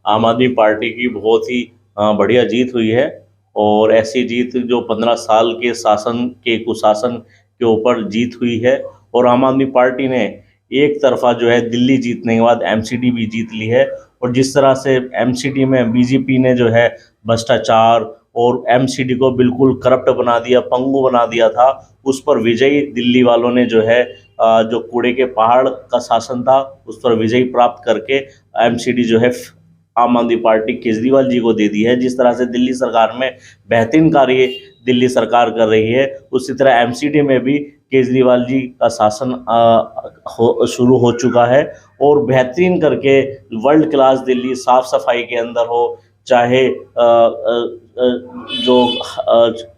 आम आदमी पार्टी की बहुत ही बढ़िया जीत हुई है। और ऐसी जीत जो 15 साल के शासन के कुशासन के ऊपर जीत हुई है। और आम आदमी पार्टी ने एक तरफा जो है दिल्ली जीतने के बाद एमसीडी भी जीत ली है। और जिस तरह से एमसीडी में बीजेपी ने जो है भ्रष्टाचार और एमसीडी को बिल्कुल करप्ट बना दिया, पंगु बना दिया था, उस पर विजयी दिल्ली वालों ने जो है जो कूड़े के पहाड़ का शासन था उस पर विजय प्राप्त करके एमसीडी जो है आम आदमी पार्टी केजरीवाल जी को दे दी है। जिस तरह से दिल्ली सरकार में बेहतरीन कार्य दिल्ली सरकार कर रही है, उसी तरह एमसीडी में भी केजरीवाल जी का शासन शुरू हो चुका है। और बेहतरीन करके वर्ल्ड क्लास दिल्ली साफ सफाई के अंदर हो, चाहे जो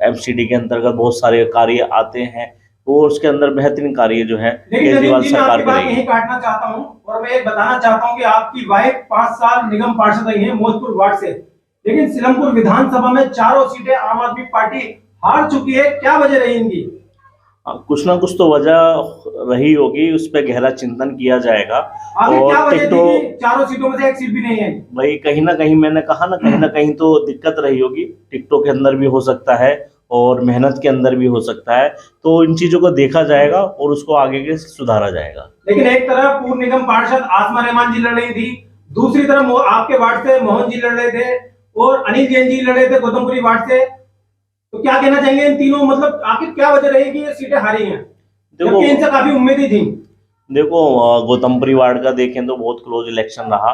एमसीडी के अंतर्गत बहुत सारे कार्य आते हैं वो उसके अंदर बेहतरीन कार्य जो है केजरीवाल सरकार करेगी। यही काटना चाहता हूं और मैं बताना चाहता हूं कि आपकी वाइफ 5 साल निगम पार्षद रही है मौजपुर वार्ड से, लेकिन सीलमपुर विधानसभा में चारों सीटें आम आदमी पार्टी हार चुकी है। क्या वजह रही इनकी? कुछ ना कुछ तो वजह रही होगी, उस पर गहरा चिंतन किया जाएगा। और क्या वजह थी कि चारों सीटों में से एक सीट भी नहीं है? भाई कहीं ना कहीं मैंने कहा ना कहीं तो दिक्कत रही होगी। टिकटों के अंदर भी हो सकता है और मेहनत के अंदर भी हो सकता है, तो इन चीजों को देखा जाएगा और उसको आगे के सुधारा जाएगा। लेकिन एक तरफ पूर्व निगम पार्षद आसमा रहमान जी लड़ रही थी, दूसरी तरफ आपके वार्ड से मोहन जी लड़ रहे थे और अनिल जैन जी लड़ रहे थे गौतमपुरी वार्ड से। तो क्या कहना चाहेंगे इन तीनों, मतलब आखिर क्या वजह रही कि ये सीटें हारी हैं, जबकि इनसे काफी उम्मीदें थी? देखो, गौतमपुरी वार्ड का देखें तो बहुत क्लोज इलेक्शन रहा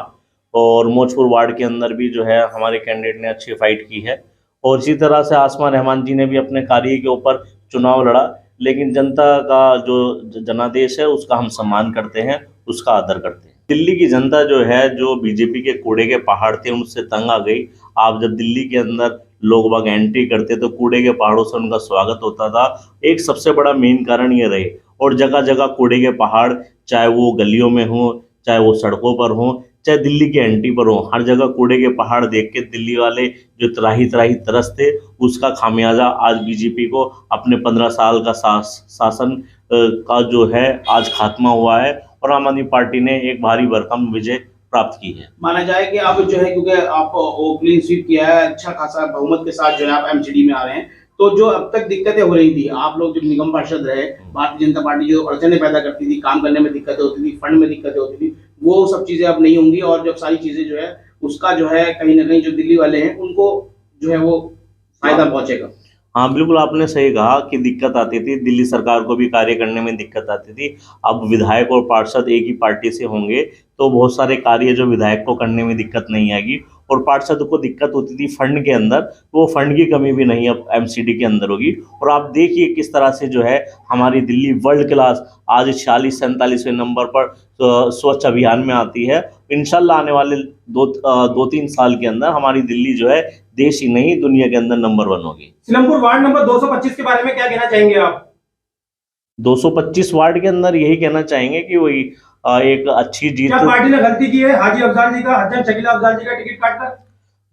और मौजपुर वार्ड के अंदर भी जो है हमारे कैंडिडेट ने अच्छी फाइट की है। और इसी तरह से आसमा रहमान जी ने भी अपने कार्य के ऊपर चुनाव लड़ा, लेकिन जनता का जो जनादेश है उसका हम सम्मान करते हैं, उसका आदर करते हैं। दिल्ली की जनता जो है, जो बीजेपी के कूड़े के पहाड़ थे उनसे तंग आ गई। आप जब दिल्ली के अंदर लोग बाग एंट्री करते तो कूड़े के पहाड़ों से उनका स्वागत होता था। एक सबसे बड़ा मेन कारण ये रहे। और जगह जगह कूड़े के पहाड़, चाहे वो गलियों में हो, चाहे वो सड़कों पर हो, चाहे दिल्ली के एंट्री पर हो, हर जगह कूड़े के पहाड़ देख के दिल्ली वाले जो त्राही त्राही तरसते, उसका खामियाजा आज बीजेपी को अपने 15 साल का शासन का जो है आज खात्मा हुआ है और आम आदमी पार्टी ने एक भारी भरकम विजय प्राप्त की है। माना जाए कि आप जो है, क्योंकि आप क्लीन स्वीप किया है, अच्छा खासा बहुमत के साथ जो है आप एमसीडी में आ रहे हैं, तो जो अब तक दिक्कतें हो रही थी, आप लोग जब निगम पार्षद रहे, भारतीय जनता पार्टी जो अड़चनें पैदा करती थी, काम करने में दिक्कतें होती थी, फंड में दिक्कतें होती थी, वो सब चीजें अब नहीं होंगी। और जब सारी चीजें जो है उसका जो है कहीं ना कहीं जो दिल्ली वाले हैं उनको जो है वो फायदा पहुंचेगा। हाँ बिल्कुल, आपने सही कहा कि दिक्कत आती थी, दिल्ली सरकार को भी कार्य करने में दिक्कत आती थी। अब विधायक और पार्षद एक ही पार्टी से होंगे तो बहुत सारे कार्य जो विधायक को करने में दिक्कत नहीं आएगी। और पार्षद को दिक्कत होती थी फंड के अंदर, तो वो फंड की कमी भी नहीं अब एमसीडी के अंदर होगी। और आप देखिए किस तरह से जो है हमारी दिल्ली वर्ल्ड क्लास आज 46-47वें नंबर पर स्वच्छ अभियान में आती है। इंशाल्लाह आने वाले 2-3 साल के अंदर हमारी दिल्ली जो है देश ही नहीं दुनिया के अंदर नंबर 1 होगी। सीलमपुर वार्ड नंबर 225 के बारे में क्या कहना चाहेंगे आप? 225 वार्ड के अंदर यही कहना चाहेंगे कि वही एक अच्छी जीत। क्या पार्टी ने गलती की है हाजी अफजाल जी का, हजम शकीला अफजाल जी का टिकट काटकर?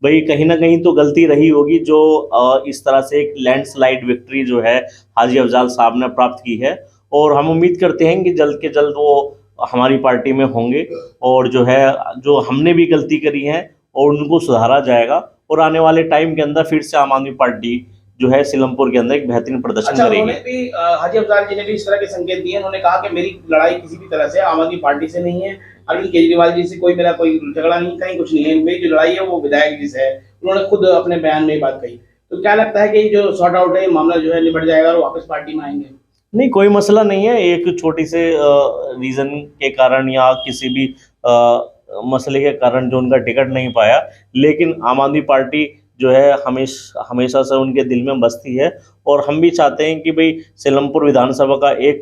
भाई कहीं ना कहीं तो गलती रही होगी, जो इस तरह से एक लैंडस्लाइड विक्ट्री जो है हाजी अफजाल साहब ने प्राप्त की है। और हम उम्मीद करते हैं कि जल्द के जल्द वो हमारी पार्टी में होंगे और जो है जो हमने भी गलती करी है और उनको सुधारा जाएगा। और आने वाले टाइम के अंदर फिर से आम आदमी पार्टी जो है सीलमपुर के अंदर एक बेहतरीन प्रदर्शन करेगी। हाजी अफजाल जी ने भी इस तरह के संकेत दिए। उन्होंने कहा कि मेरी लड़ाई किसी भी तरह से आम आदमी पार्टी से नहीं है, अरविंद केजरीवाल जी से मेरा कोई झगड़ा नहीं, कहीं कुछ नहीं है, मेरी जो लड़ाई है वो विधायक जी से है। उन्होंने खुद अपने बयान में बात कही। तो क्या लगता है कि जो सॉर्ट आउट है मामला जो है निपट जाएगा और वापस पार्टी में आएंगे? नहीं, कोई मसला नहीं है। एक छोटी से रीजन के कारण या किसी भी मसले के कारण जो उनका टिकट नहीं पाया, लेकिन आम आदमी पार्टी जो है हमेशा से उनके दिल में बसती है। और हम भी चाहते हैं कि भाई सीलमपुर विधानसभा का एक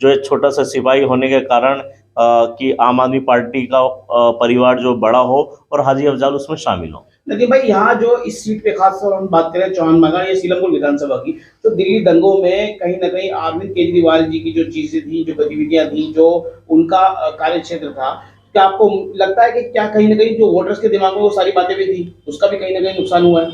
जो है छोटा सा सिपाही होने के कारण कि आम आदमी पार्टी का परिवार जो बड़ा हो और हाजी अफजाल उसमें शामिल हो। लेकिन भाई यहाँ जो इस सीट पे खास तौर हम बात करें चौहान मगा या सीलमपुर विधानसभा की, तो दिल्ली दंगों में कहीं ना कहीं अरविंद केजरीवाल जी की जो चीजें थी, जो गतिविधियां थी, जो उनका कार्य क्षेत्र था, क्या आपको लगता है कि क्या कहीं ना कहीं जो वोटर्स के दिमाग में वो सारी बातें भी थी, उसका भी कहीं ना कहीं नुकसान हुआ है?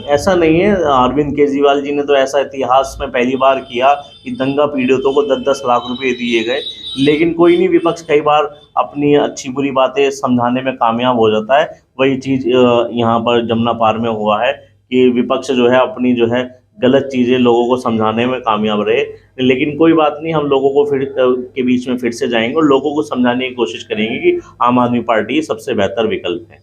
ऐसा नहीं है। अरविंद केजरीवाल जी ने तो ऐसा इतिहास में पहली बार किया कि दंगा पीड़ितों को 10-10 लाख रुपए दिए गए, लेकिन कोई नहीं, विपक्ष कई बार अपनी अच्छी बुरी बातें समझाने में कामयाब हो जाता है। वही चीज़ यहाँ पर जमुना पार में हुआ है कि विपक्ष जो है अपनी जो है गलत चीज़ें लोगों को समझाने में कामयाब रहे। लेकिन कोई बात नहीं, हम लोगों को फिर के बीच में फिर से जाएंगे और लोगों को समझाने की कोशिश करेंगे कि आम आदमी पार्टी सबसे बेहतर विकल्प है।